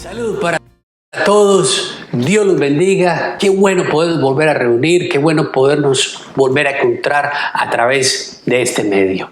Salud para todos, Dios los bendiga, qué bueno poder volver a reunir, qué bueno podernos volver a encontrar a través de este medio.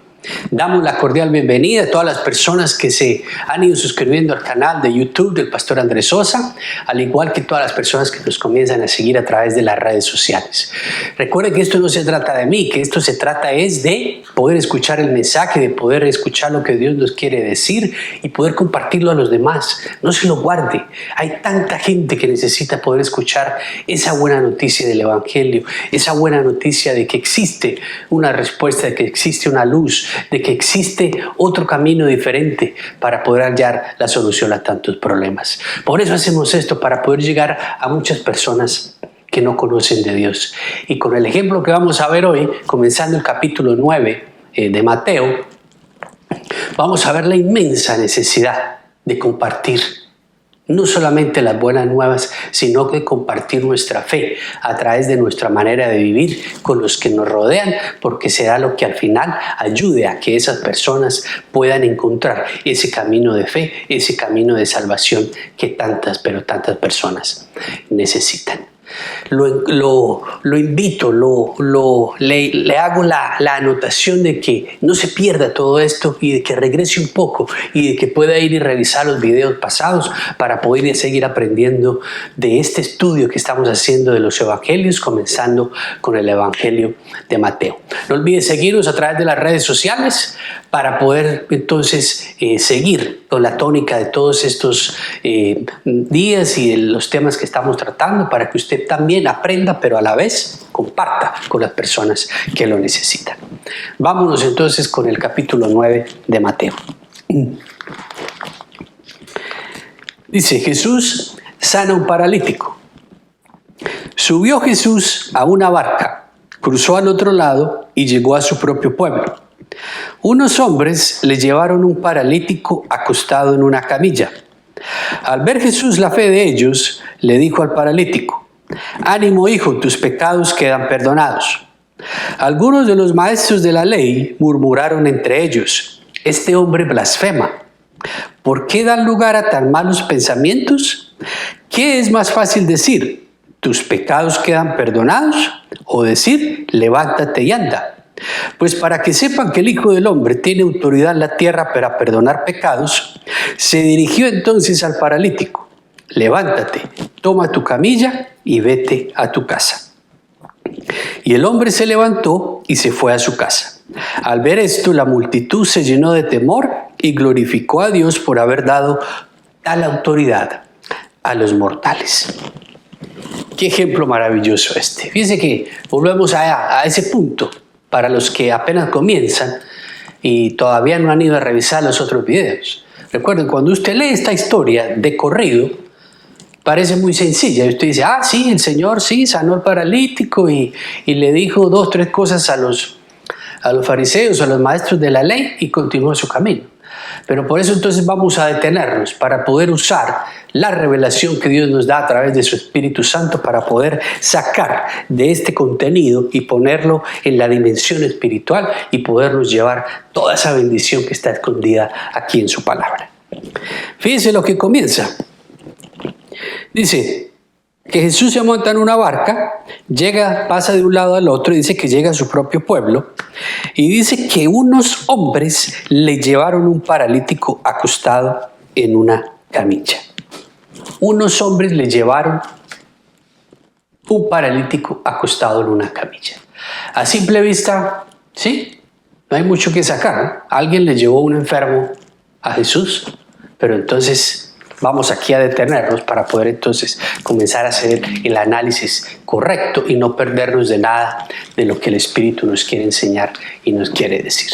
Damos la cordial bienvenida a todas las personas que se han ido suscribiendo al canal de YouTube del Pastor Andrés Sosa, al igual que todas las personas que nos comienzan a seguir a través de las redes sociales. Recuerden que esto no se trata de mí, que esto se trata es de poder escuchar el mensaje, de poder escuchar lo que Dios nos quiere decir y poder compartirlo a los demás. No se lo guarde. Hay tanta gente que necesita poder escuchar esa buena noticia del Evangelio, esa buena noticia de que existe una respuesta, de que existe una luz, de que existe otro camino diferente para poder hallar la solución a tantos problemas. Por eso hacemos esto, para poder llegar a muchas personas que no conocen de Dios. Y con el ejemplo que vamos a ver hoy, comenzando el capítulo 9 de Mateo, vamos a ver la inmensa necesidad de compartir no solamente las buenas nuevas, sino de compartir nuestra fe a través de nuestra manera de vivir con los que nos rodean, porque será lo que al final ayude a que esas personas puedan encontrar ese camino de fe, ese camino de salvación que tantas, pero tantas personas necesitan. Lo invito, le hago la anotación de que no se pierda todo esto y de que regrese un poco y de que pueda ir y revisar los videos pasados para poder seguir aprendiendo de este estudio que estamos haciendo de los evangelios, comenzando con el evangelio de Mateo. No olvide seguirnos a través de las redes sociales para poder entonces seguir con la tónica de todos estos días y de los temas que estamos tratando, para que usted también aprenda, pero a la vez comparta con las personas que lo necesitan. Vámonos entonces con el capítulo 9 de Mateo. Dice: Jesús sana a un paralítico. Subió Jesús a una barca, cruzó al otro lado y llegó a su propio pueblo. Unos hombres le llevaron un paralítico acostado en una camilla. Al ver Jesús la fe de ellos, le dijo al paralítico: «Ánimo, hijo, tus pecados quedan perdonados». Algunos de los maestros de la ley murmuraron entre ellos: «Este hombre blasfema. ¿Por qué dan lugar a tan malos pensamientos? ¿Qué es más fácil decir: tus pecados quedan perdonados, o decir: levántate y anda? Pues para que sepan que el Hijo del Hombre tiene autoridad en la tierra para perdonar pecados». Se dirigió entonces al paralítico: «Levántate, toma tu camilla y vete a tu casa». Y el hombre se levantó y se fue a su casa. Al ver esto, la multitud se llenó de temor y glorificó a Dios por haber dado tal autoridad a los mortales. Qué ejemplo maravilloso este. Fíjense que volvemos a ese punto para los que apenas comienzan y todavía no han ido a revisar los otros videos. Recuerden, cuando usted lee esta historia de corrido, parece muy sencilla. Y usted dice: ah, sí, el Señor sí sanó al paralítico y le dijo 2 o 3 cosas a los fariseos, a los maestros de la ley, y continuó su camino. Pero por eso entonces vamos a detenernos para poder usar la revelación que Dios nos da a través de su Espíritu Santo para poder sacar de este contenido y ponerlo en la dimensión espiritual y podernos llevar toda esa bendición que está escondida aquí en su palabra. Fíjense lo que comienza. Dice que Jesús se monta en una barca, pasa de un lado al otro, y dice que llega a su propio pueblo, y dice que unos hombres le llevaron un paralítico acostado en una camilla. Unos hombres le llevaron un paralítico acostado en una camilla. A simple vista, sí, no hay mucho que sacar, ¿no? Alguien le llevó un enfermo a Jesús, pero entonces vamos aquí a detenernos para poder entonces comenzar a hacer el análisis correcto y no perdernos de nada de lo que el Espíritu nos quiere enseñar y nos quiere decir.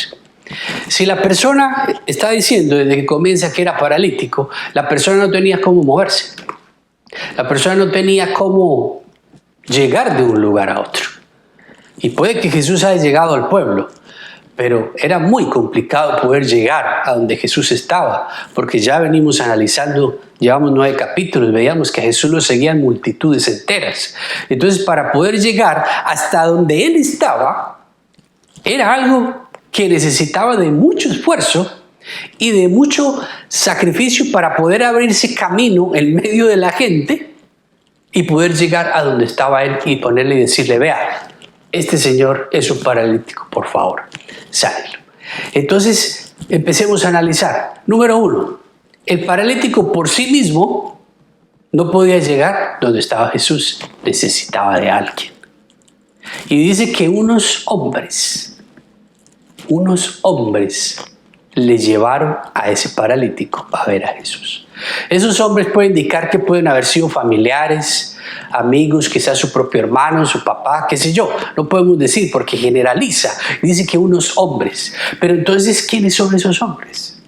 Si la persona está diciendo desde que comienza que era paralítico, la persona no tenía cómo moverse. La persona no tenía cómo llegar de un lugar a otro. Y puede que Jesús haya llegado al pueblo, pero era muy complicado poder llegar a donde Jesús estaba, porque ya venimos analizando, llevamos 9 capítulos, veíamos que a Jesús lo seguían multitudes enteras. Entonces, para poder llegar hasta donde él estaba, era algo que necesitaba de mucho esfuerzo y de mucho sacrificio para poder abrirse camino en medio de la gente y poder llegar a donde estaba él y ponerle y decirle, vea, este señor es un paralítico, por favor, sánelo. Entonces, empecemos a analizar. Número 1, el paralítico por sí mismo no podía llegar donde estaba Jesús, necesitaba de alguien. Y dice que unos hombres le llevaron a ese paralítico a ver a Jesús. Esos hombres pueden indicar que pueden haber sido familiares, amigos, quizás su propio hermano, su papá, qué sé yo. No podemos decir porque generaliza. Dice que unos hombres. Pero entonces, ¿quiénes son esos hombres?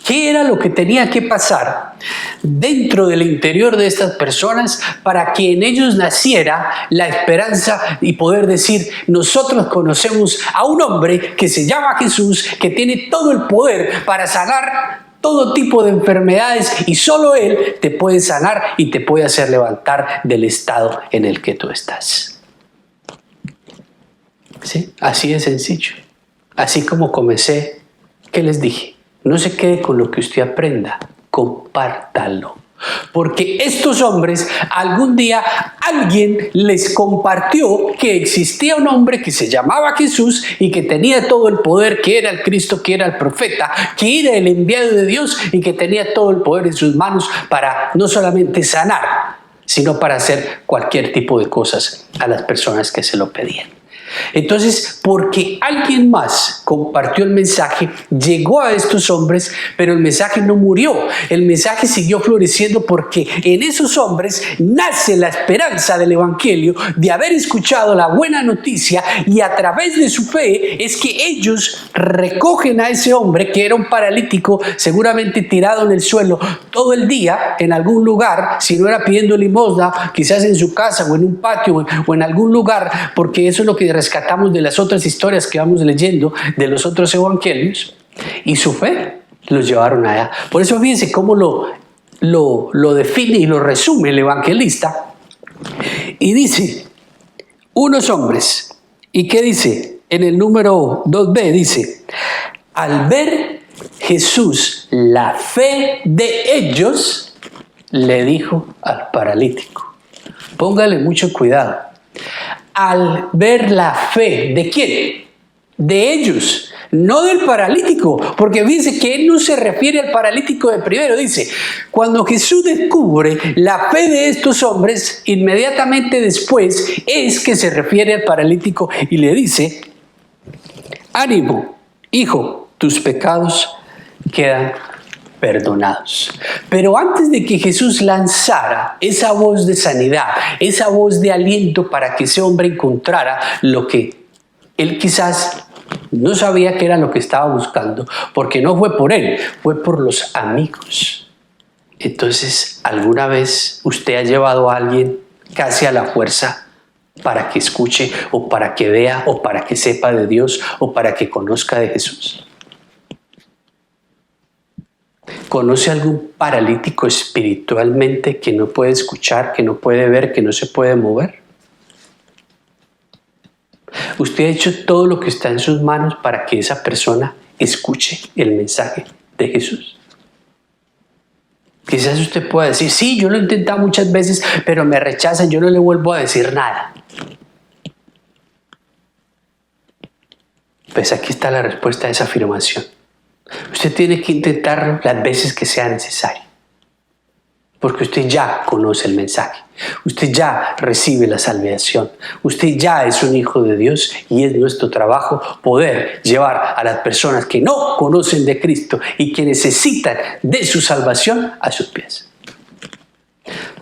¿Qué era lo que tenía que pasar dentro del interior de estas personas para que en ellos naciera la esperanza y poder decir, nosotros conocemos a un hombre que se llama Jesús, que tiene todo el poder para sanar todo tipo de enfermedades y solo Él te puede sanar y te puede hacer levantar del estado en el que tú estás? ¿Sí? Así de sencillo. Así como comencé, ¿qué les dije? No se quede con lo que usted aprenda, compártalo. Porque estos hombres, algún día alguien les compartió que existía un hombre que se llamaba Jesús y que tenía todo el poder, que era el Cristo, que era el profeta, que era el enviado de Dios y que tenía todo el poder en sus manos para no solamente sanar, sino para hacer cualquier tipo de cosas a las personas que se lo pedían. Entonces, porque alguien más compartió el mensaje, llegó a estos hombres, pero el mensaje no murió. El mensaje siguió floreciendo porque en esos hombres nace la esperanza del evangelio, de haber escuchado la buena noticia, y a través de su fe es que ellos recogen a ese hombre que era un paralítico, seguramente tirado en el suelo todo el día en algún lugar, si no era pidiendo limosna, quizás en su casa o en un patio o en algún lugar, porque eso es lo que rescatamos de las otras historias que vamos leyendo de los otros evangelios, y su fe los llevaron allá. Por eso fíjense cómo lo define y lo resume el evangelista, y dice, unos hombres, ¿y qué dice? En el número 2b dice, al ver Jesús la fe de ellos, le dijo al paralítico. Póngale mucho cuidado. Al ver la fe, ¿de quién? De ellos, no del paralítico, porque dice que él no se refiere al paralítico de primero. Dice, cuando Jesús descubre la fe de estos hombres, inmediatamente después es que se refiere al paralítico y le dice, ánimo, hijo, tus pecados quedan perdonados. Pero antes de que Jesús lanzara esa voz de sanidad, esa voz de aliento para que ese hombre encontrara lo que él quizás no sabía que era lo que estaba buscando, porque no fue por él, fue por los amigos. Entonces, ¿alguna vez usted ha llevado a alguien casi a la fuerza para que escuche o para que vea o para que sepa de Dios o para que conozca de Jesús? ¿Conoce algún paralítico espiritualmente que no puede escuchar, que no puede ver, que no se puede mover? ¿Usted ha hecho todo lo que está en sus manos para que esa persona escuche el mensaje de Jesús? Quizás usted pueda decir, sí, yo lo he intentado muchas veces, pero me rechazan, yo no le vuelvo a decir nada. Pues aquí está la respuesta a esa afirmación. Usted tiene que intentarlo las veces que sea necesario, porque usted ya conoce el mensaje, usted ya recibe la salvación, usted ya es un hijo de Dios y es nuestro trabajo poder llevar a las personas que no conocen de Cristo y que necesitan de su salvación a sus pies.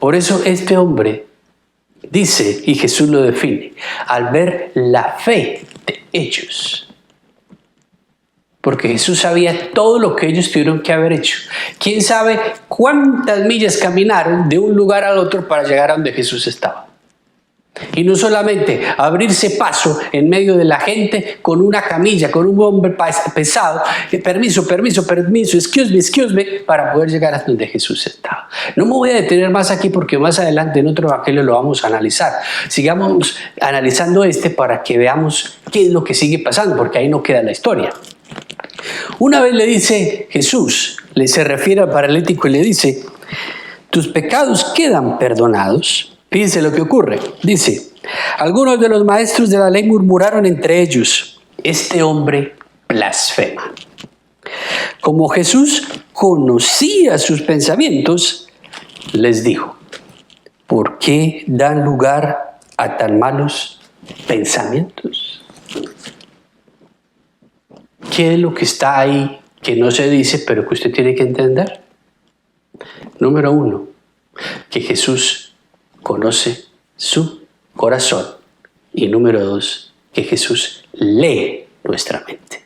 Por eso este hombre dice, y Jesús lo define, al ver la fe de ellos. Porque Jesús sabía todo lo que ellos tuvieron que haber hecho. ¿Quién sabe cuántas millas caminaron de un lugar al otro para llegar a donde Jesús estaba? Y no solamente abrirse paso en medio de la gente con una camilla, con un hombre pesado, permiso, excuse me, para poder llegar hasta donde Jesús estaba. No me voy a detener más aquí porque más adelante en otro evangelio lo vamos a analizar. Sigamos analizando para que veamos qué es lo que sigue pasando, porque ahí no queda la historia. Una vez le dice Jesús, se refiere al paralítico y le dice, tus pecados quedan perdonados. Fíjense lo que ocurre. Dice, algunos de los maestros de la ley murmuraron entre ellos, este hombre blasfema. Como Jesús conocía sus pensamientos, les dijo, ¿por qué dan lugar a tan malos pensamientos? ¿Qué es lo que está ahí que no se dice, pero que usted tiene que entender? Número 1, que Jesús conoce su corazón. Y número 2, que Jesús lee nuestra mente.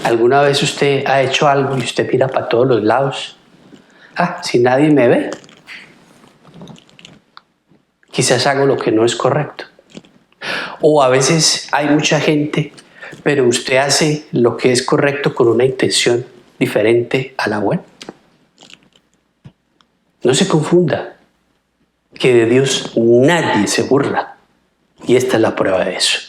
¿Alguna vez usted ha hecho algo y usted mira para todos los lados? Si nadie me ve, quizás hago lo que no es correcto. O a veces hay mucha gente, pero usted hace lo que es correcto con una intención diferente a la buena. No se confunda, que de Dios nadie se burla. Y esta es la prueba de eso.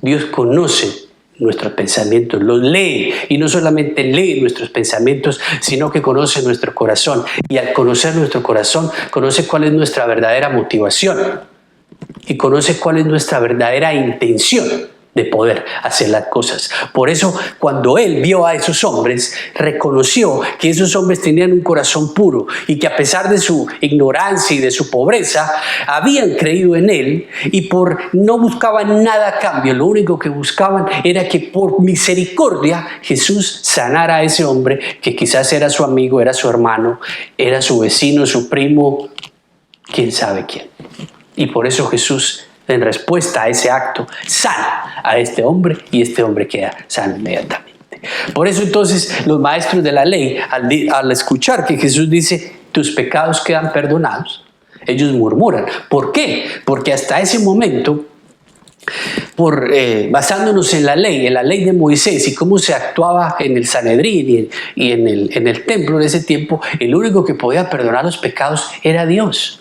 Dios conoce nuestros pensamientos, los lee, y no solamente lee nuestros pensamientos, sino que conoce nuestro corazón. Y al conocer nuestro corazón, conoce cuál es nuestra verdadera motivación y conoce cuál es nuestra verdadera intención de poder hacer las cosas. Por eso, cuando él vio a esos hombres, reconoció que esos hombres tenían un corazón puro y que a pesar de su ignorancia y de su pobreza, habían creído en él y no buscaban nada a cambio. Lo único que buscaban era que por misericordia Jesús sanara a ese hombre que quizás era su amigo, era su hermano, era su vecino, su primo, quién sabe quién. Y por eso Jesús, en respuesta a ese acto, sana a este hombre y este hombre queda sano inmediatamente. Por eso entonces los maestros de la ley, al escuchar que Jesús dice, tus pecados quedan perdonados, ellos murmuran. ¿Por qué? Porque hasta ese momento, basándonos en la ley de Moisés y cómo se actuaba en el Sanedrín y en el templo de ese tiempo, el único que podía perdonar los pecados era Dios.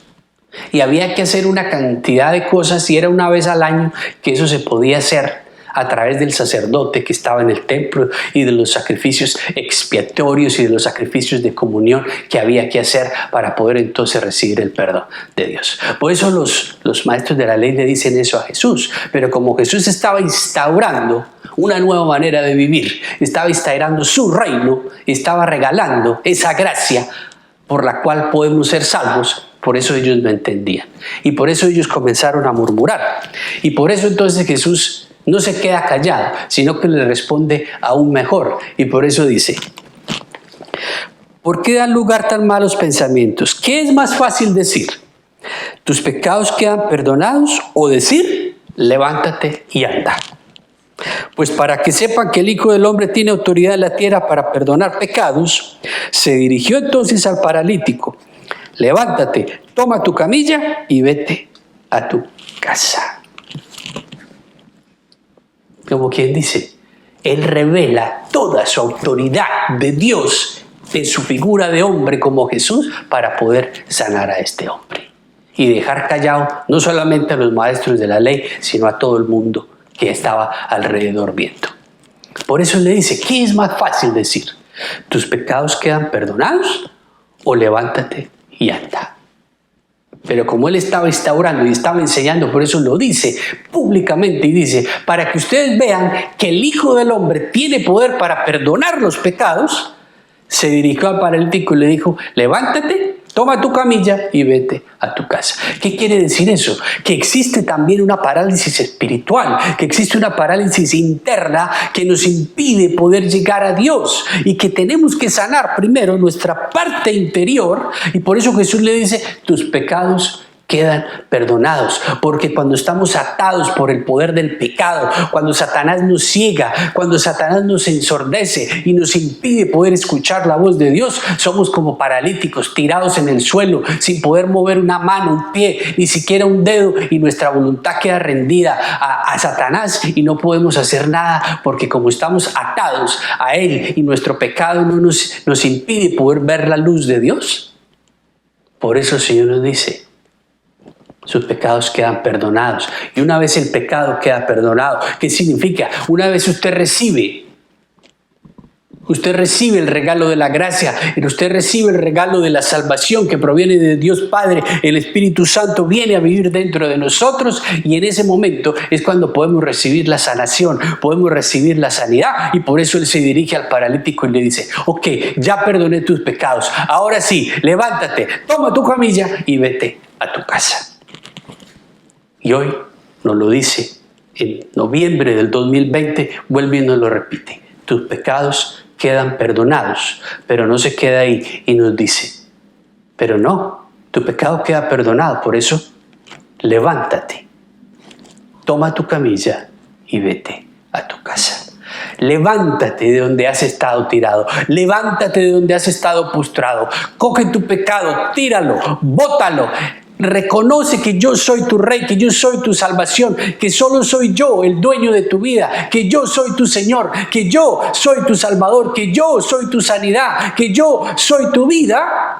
Y había que hacer una cantidad de cosas y era una vez al año que eso se podía hacer a través del sacerdote que estaba en el templo y de los sacrificios expiatorios y de los sacrificios de comunión que había que hacer para poder entonces recibir el perdón de Dios. Por eso los maestros de la ley le dicen eso a Jesús, pero como Jesús estaba instaurando una nueva manera de vivir, estaba instaurando su reino, estaba regalando esa gracia por la cual podemos ser salvos. Por eso ellos no entendían. Y por eso ellos comenzaron a murmurar. Y por eso entonces Jesús no se queda callado, sino que le responde aún mejor. Y por eso dice, ¿por qué dan lugar tan malos pensamientos? ¿Qué es más fácil decir? ¿Tus pecados quedan perdonados? O decir, levántate y anda. Pues para que sepan que el Hijo del Hombre tiene autoridad en la tierra para perdonar pecados, se dirigió entonces al paralítico. Levántate, toma tu camilla y vete a tu casa. Como quien dice, él revela toda su autoridad de Dios en su figura de hombre como Jesús para poder sanar a este hombre. Y dejar callado no solamente a los maestros de la ley, sino a todo el mundo que estaba alrededor viendo. Por eso le dice, ¿qué es más fácil decir? ¿Tus pecados quedan perdonados? ¿O levántate y anda? Pero como él estaba instaurando y estaba enseñando, por eso lo dice públicamente y dice, para que ustedes vean que el Hijo del Hombre tiene poder para perdonar los pecados, se dirigió al paralítico y le dijo, levántate, toma tu camilla y vete a tu casa. ¿Qué quiere decir eso? Que existe también una parálisis espiritual, que existe una parálisis interna que nos impide poder llegar a Dios y que tenemos que sanar primero nuestra parte interior, y por eso Jesús le dice, tus pecados quedan perdonados, porque cuando estamos atados por el poder del pecado, cuando Satanás nos ciega, cuando Satanás nos ensordece y nos impide poder escuchar la voz de Dios, somos como paralíticos tirados en el suelo sin poder mover una mano, un pie, ni siquiera un dedo, y nuestra voluntad queda rendida a Satanás y no podemos hacer nada porque como estamos atados a él y nuestro pecado no nos impide poder ver la luz de Dios. Por eso el Señor nos dice, sus pecados quedan perdonados. Y una vez el pecado queda perdonado, ¿qué significa? Una vez usted recibe el regalo de la gracia, y usted recibe el regalo de la salvación que proviene de Dios Padre. El Espíritu Santo viene a vivir dentro de nosotros, y en ese momento es cuando podemos recibir la sanación, podemos recibir la sanidad. Y por eso Él se dirige al paralítico y le dice: ok, ya perdoné tus pecados, ahora sí, levántate, toma tu camilla y vete a tu casa. Y hoy nos lo dice en noviembre del 2020, vuelve y nos lo repite: tus pecados quedan perdonados. Pero no se queda ahí y nos dice: pero no, tu pecado queda perdonado, por eso levántate, toma tu camilla y vete a tu casa. Levántate de donde has estado tirado, levántate de donde has estado postrado, coge tu pecado, tíralo, bótalo. Reconoce que yo soy tu rey, que yo soy tu salvación, que solo soy yo el dueño de tu vida, que yo soy tu Señor, que yo soy tu Salvador, que yo soy tu sanidad, que yo soy tu vida.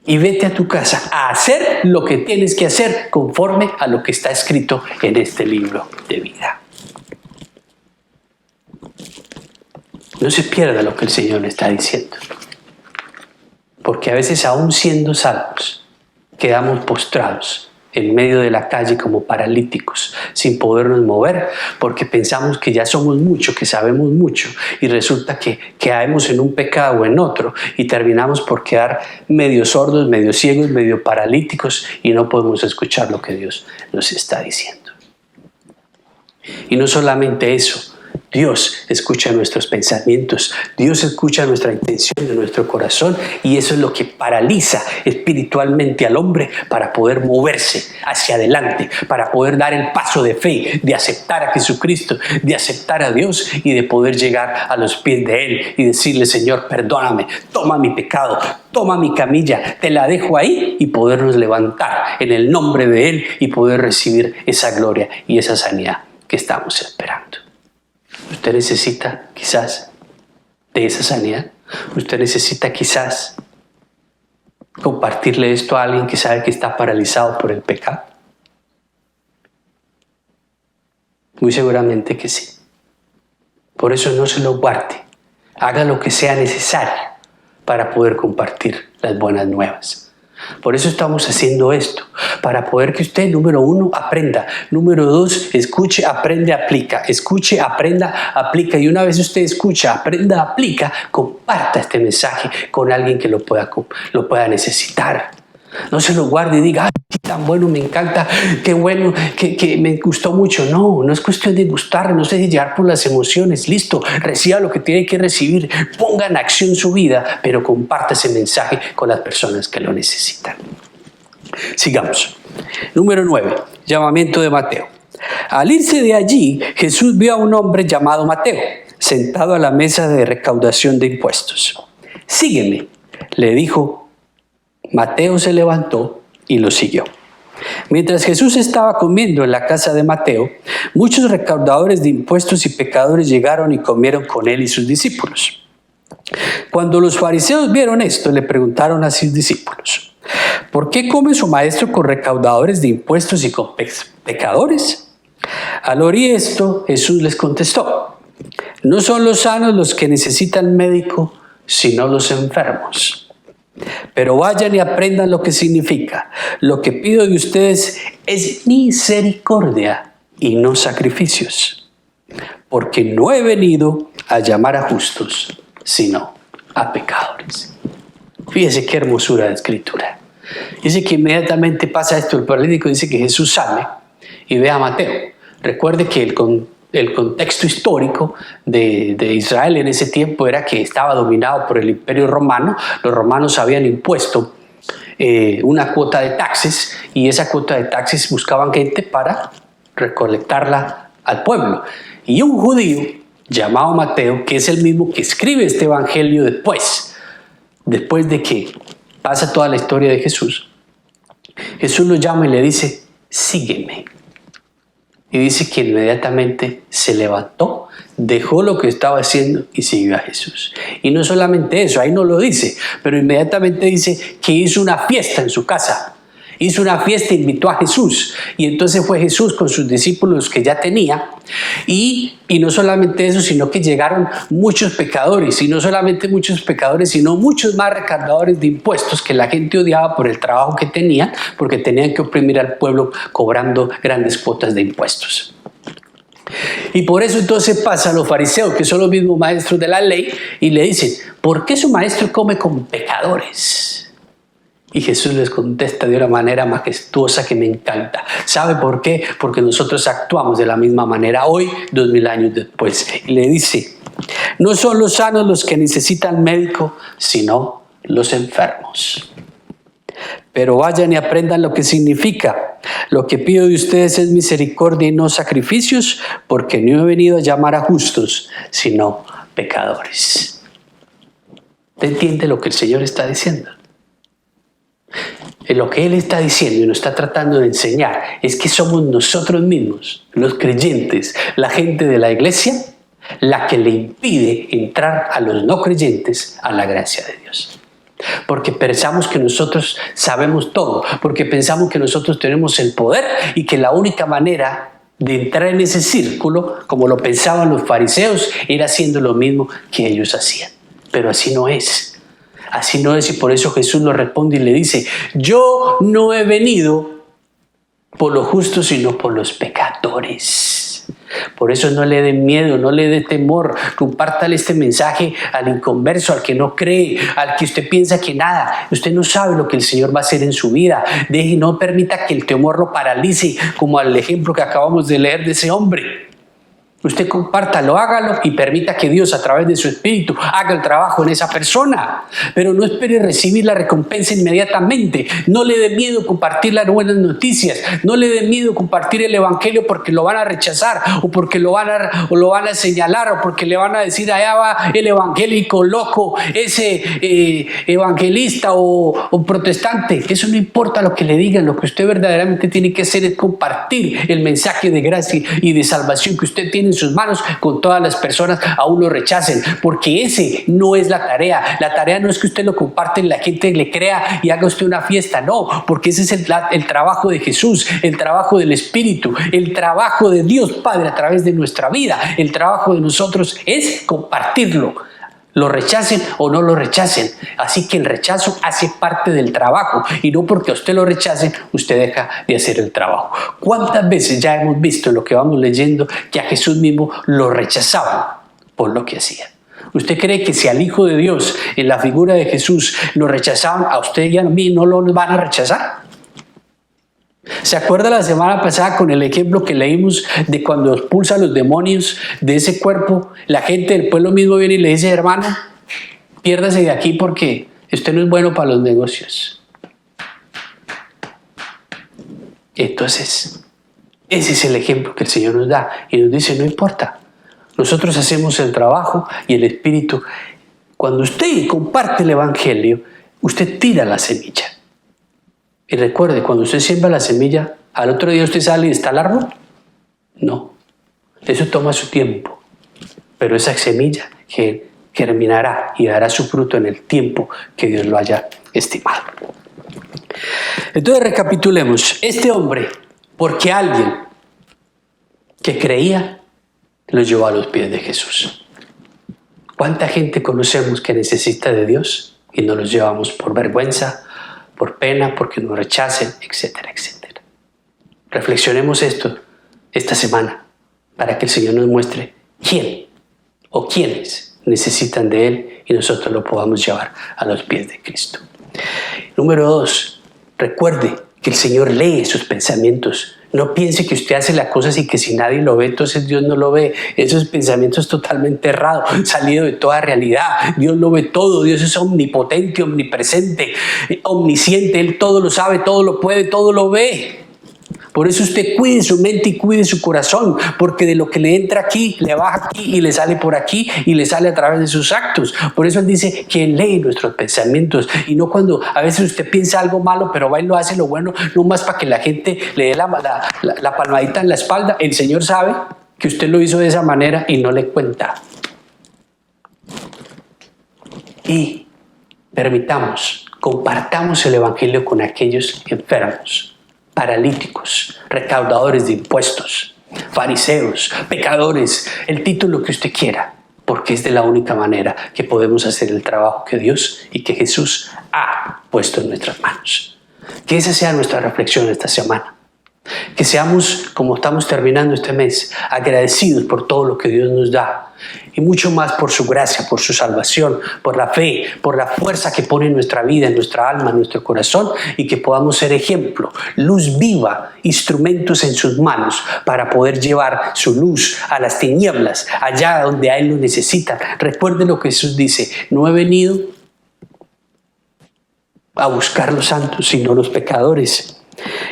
Y vete a tu casa a hacer lo que tienes que hacer conforme a lo que está escrito en este libro de vida. No se pierda lo que el Señor le está diciendo, porque a veces, aún siendo salvos, quedamos postrados en medio de la calle como paralíticos, sin podernos mover, porque pensamos que ya somos mucho, que sabemos mucho, y resulta que caemos en un pecado o en otro, y terminamos por quedar medio sordos, medio ciegos, medio paralíticos, y no podemos escuchar lo que Dios nos está diciendo. Y no solamente eso, Dios escucha nuestros pensamientos, Dios escucha nuestra intención de nuestro corazón, y eso es lo que paraliza espiritualmente al hombre para poder moverse hacia adelante, para poder dar el paso de fe, de aceptar a Jesucristo, de aceptar a Dios y de poder llegar a los pies de Él y decirle: Señor, perdóname, toma mi pecado, toma mi camilla, te la dejo ahí, y podernos levantar en el nombre de Él y poder recibir esa gloria y esa sanidad que estamos esperando. Usted necesita quizás de esa sanidad. Usted necesita quizás compartirle esto a alguien que sabe que está paralizado por el pecado. Muy seguramente que sí. Por eso no se lo guarde. Haga lo que sea necesario para poder compartir las buenas nuevas. Por eso estamos haciendo esto, para poder que usted, número 1, aprenda, número 2, escuche, aprende, aplica, escuche, aprenda, aplica, y una vez usted escucha, aprenda, aplica, comparta este mensaje con alguien que lo pueda necesitar. No se lo guarde y diga: ¡ay, tan bueno, me encanta, qué bueno, que me gustó mucho! No es cuestión de gustar, no se deje llevar por las emociones. Listo, reciba lo que tiene que recibir, ponga en acción su vida, pero comparta ese mensaje con las personas que lo necesitan. Sigamos. Número 9, llamamiento de Mateo. Al irse de allí, Jesús vio a un hombre llamado Mateo, sentado a la mesa de recaudación de impuestos. «Sígueme», le dijo. Mateo se levantó y lo siguió. Mientras Jesús estaba comiendo en la casa de Mateo, muchos recaudadores de impuestos y pecadores llegaron y comieron con él y sus discípulos. Cuando los fariseos vieron esto, le preguntaron a sus discípulos: ¿por qué come su maestro con recaudadores de impuestos y con pecadores? Al oír esto, Jesús les contestó: no son los sanos los que necesitan médico, sino los enfermos. Pero vayan y aprendan lo que significa: lo que pido de ustedes es misericordia y no sacrificios, porque no he venido a llamar a justos, sino a pecadores. Fíjese qué hermosura de escritura. Dice que inmediatamente pasa esto, el paralítico dice que Jesús sale y ve a Mateo. Recuerde que el contexto histórico de Israel en ese tiempo era que estaba dominado por el Imperio Romano. Los romanos habían impuesto una cuota de taxes, y esa cuota de taxes buscaban gente para recolectarla al pueblo. Y un judío llamado Mateo, que es el mismo que escribe este evangelio después de que pasa toda la historia de Jesús, Jesús lo llama y le dice: sígueme. Y dice que inmediatamente se levantó, dejó lo que estaba haciendo y siguió a Jesús. Y no solamente eso, ahí no lo dice, pero inmediatamente dice que hizo una fiesta en su casa. hizo una fiesta, invitó a Jesús. Y entonces fue Jesús con sus discípulos que ya tenía. Y no solamente eso, sino que llegaron muchos pecadores. Y no solamente muchos pecadores, sino muchos más recaudadores de impuestos que la gente odiaba por el trabajo que tenían, porque tenían que oprimir al pueblo cobrando grandes cuotas de impuestos. Y por eso entonces pasa a los fariseos, que son los mismos maestros de la ley, y le dicen: ¿por qué su maestro come con pecadores? Y Jesús les contesta de una manera majestuosa que me encanta. ¿Sabe por qué? Porque nosotros actuamos de la misma manera hoy, 2000 años después. Y le dice: no son los sanos los que necesitan médico, sino los enfermos. Pero vayan y aprendan lo que significa. Lo que pido de ustedes es misericordia y no sacrificios, porque no he venido a llamar a justos, sino pecadores. ¿Usted entiende lo que el Señor está diciendo? Lo que Él está diciendo y nos está tratando de enseñar es que somos nosotros mismos, los creyentes, la gente de la iglesia, la que le impide entrar a los no creyentes a la gracia de Dios. Porque pensamos que nosotros sabemos todo, porque pensamos que nosotros tenemos el poder y que la única manera de entrar en ese círculo, como lo pensaban los fariseos, era haciendo lo mismo que ellos hacían. Pero así no es. Así no es, y por eso Jesús nos responde y le dice: yo no he venido por los justos, sino por los pecadores. Por eso no le dé miedo, no le dé temor. Compártale este mensaje al inconverso, al que no cree, al que usted piensa que nada. Usted no sabe lo que el Señor va a hacer en su vida. No permita que el temor lo paralice, como al ejemplo que acabamos de leer de ese hombre. Usted compártalo, hágalo y permita que Dios a través de su espíritu haga el trabajo en esa persona. Pero no espere recibir la recompensa inmediatamente. No le dé miedo compartir las buenas noticias. No le dé miedo compartir el evangelio porque lo van a rechazar o porque lo van a señalar o porque le van a decir: allá va el evangélico loco, ese evangelista o protestante. Eso no importa lo que le digan. Lo que usted verdaderamente tiene que hacer es compartir el mensaje de gracia y de salvación que usted tiene en sus manos con todas las personas, aún lo rechacen, porque ese no es la tarea. La tarea no es que usted lo comparte y la gente le crea y haga usted una fiesta, no, porque ese es el trabajo de Jesús, el trabajo del Espíritu, el trabajo de Dios Padre a través de nuestra vida. El trabajo de nosotros es compartirlo, lo rechacen o no lo rechacen. Así que el rechazo hace parte del trabajo, y no porque a usted lo rechacen, usted deja de hacer el trabajo. ¿Cuántas veces ya hemos visto en lo que vamos leyendo que a Jesús mismo lo rechazaban por lo que hacía? ¿Usted cree que si al Hijo de Dios, en la figura de Jesús, lo rechazaban, a usted y a mí no lo van a rechazar? ¿Se acuerda la semana pasada con el ejemplo que leímos de cuando expulsa a los demonios de ese cuerpo? La gente del pueblo mismo viene y le dice: hermano, piérdase de aquí porque usted no es bueno para los negocios. Entonces, ese es el ejemplo que el Señor nos da y nos dice: no importa, nosotros hacemos el trabajo y el Espíritu. Cuando usted comparte el evangelio, usted tira la semilla. Y recuerde, cuando usted siembra la semilla, ¿al otro día usted sale y está el árbol? No. Eso toma su tiempo. Pero esa semilla que germinará y dará su fruto en el tiempo que Dios lo haya estimado. Entonces recapitulemos. Este hombre, porque alguien que creía, lo llevó a los pies de Jesús. ¿Cuánta gente conocemos que necesita de Dios y no los llevamos por vergüenza, por pena, porque nos rechacen, etcétera, etcétera? Reflexionemos esto esta semana para que el Señor nos muestre quién o quiénes necesitan de Él y nosotros lo podamos llevar a los pies de Cristo. Número 2, recuerde que el Señor lee sus pensamientos. No piense que usted hace las cosas y que si nadie lo ve, entonces Dios no lo ve. Esos pensamientos totalmente errados, salido de toda realidad. Dios lo ve todo. Dios es omnipotente, omnipresente, omnisciente. Él todo lo sabe, todo lo puede, todo lo ve. Por eso usted cuide su mente y cuide su corazón, porque de lo que le entra aquí, le baja aquí y le sale por aquí y le sale a través de sus actos. Por eso Él dice que Él lee nuestros pensamientos, y no cuando a veces usted piensa algo malo, pero va y lo hace lo bueno, no más para que la gente le dé la palmadita en la espalda. El Señor sabe que usted lo hizo de esa manera y no le cuenta. Y permitamos Compartamos el Evangelio con aquellos enfermos, paralíticos, recaudadores de impuestos, fariseos, pecadores, el título que usted quiera, porque es de la única manera que podemos hacer el trabajo que Dios y que Jesús ha puesto en nuestras manos. Que esa sea nuestra reflexión esta semana. Que seamos, como estamos terminando este mes, agradecidos por todo lo que Dios nos da y mucho más por su gracia, por su salvación, por la fe, por la fuerza que pone en nuestra vida, en nuestra alma, en nuestro corazón, y que podamos ser ejemplo, luz viva, instrumentos en sus manos para poder llevar su luz a las tinieblas, allá donde a Él lo necesitan. Recuerden lo que Jesús dice: no he venido a buscar los santos, sino los pecadores.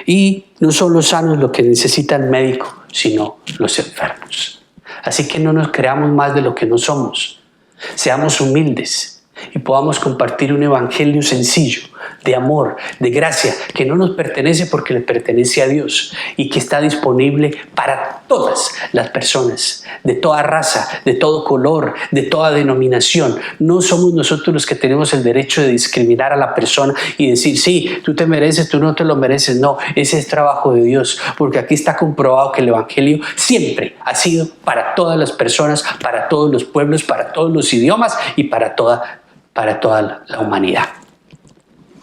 Y no son los sanos los que necesitan médico, sino los enfermos. Así que no nos creamos más de lo que no somos. Seamos humildes y podamos compartir un evangelio sencillo, de amor, de gracia, que no nos pertenece porque le pertenece a Dios y que está disponible para todas las personas, de toda raza, de todo color, de toda denominación. No somos nosotros los que tenemos el derecho de discriminar a la persona y decir: sí, tú te mereces, tú no te lo mereces. No, ese es trabajo de Dios, porque aquí está comprobado que el evangelio siempre ha sido para todas las personas, para todos los pueblos, para todos los idiomas y para toda la humanidad.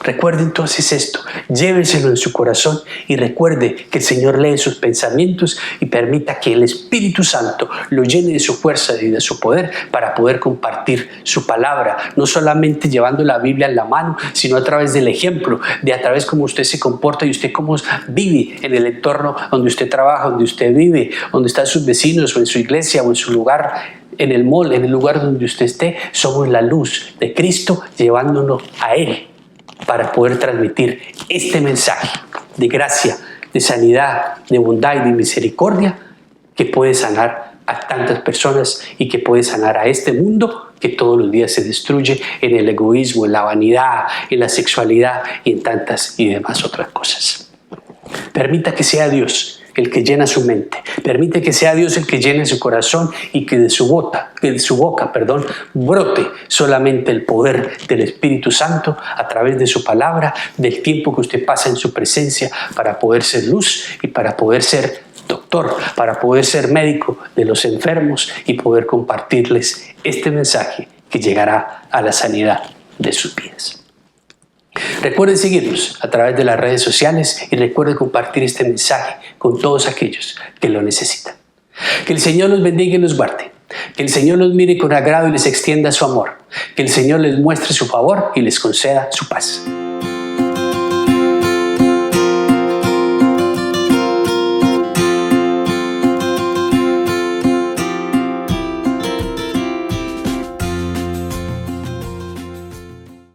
Recuerde entonces esto, lléveselo en su corazón y recuerde que el Señor lee sus pensamientos y permita que el Espíritu Santo lo llene de su fuerza y de su poder para poder compartir su palabra, no solamente llevando la Biblia en la mano, sino a través del ejemplo, de a través cómo usted se comporta y usted cómo vive en el entorno donde usted trabaja, donde usted vive, donde están sus vecinos o en su iglesia o en su lugar, en el mall, en el lugar donde usted esté. Somos la luz de Cristo llevándonos a Él, para poder transmitir este mensaje de gracia, de sanidad, de bondad y de misericordia que puede sanar a tantas personas y que puede sanar a este mundo que todos los días se destruye en el egoísmo, en la vanidad, en la sexualidad y en tantas y demás otras cosas. Permita que sea Dios el que llena su mente. Permite que sea Dios el que llene su corazón y que de su boca, brote solamente el poder del Espíritu Santo a través de su palabra, del tiempo que usted pasa en su presencia para poder ser luz y para poder ser doctor, para poder ser médico de los enfermos y poder compartirles este mensaje que llegará a la sanidad de sus vidas. Recuerden seguirnos a través de las redes sociales y recuerden compartir este mensaje con todos aquellos que lo necesitan. Que el Señor los bendiga y los guarde. Que el Señor los mire con agrado y les extienda su amor. Que el Señor les muestre su favor y les conceda su paz.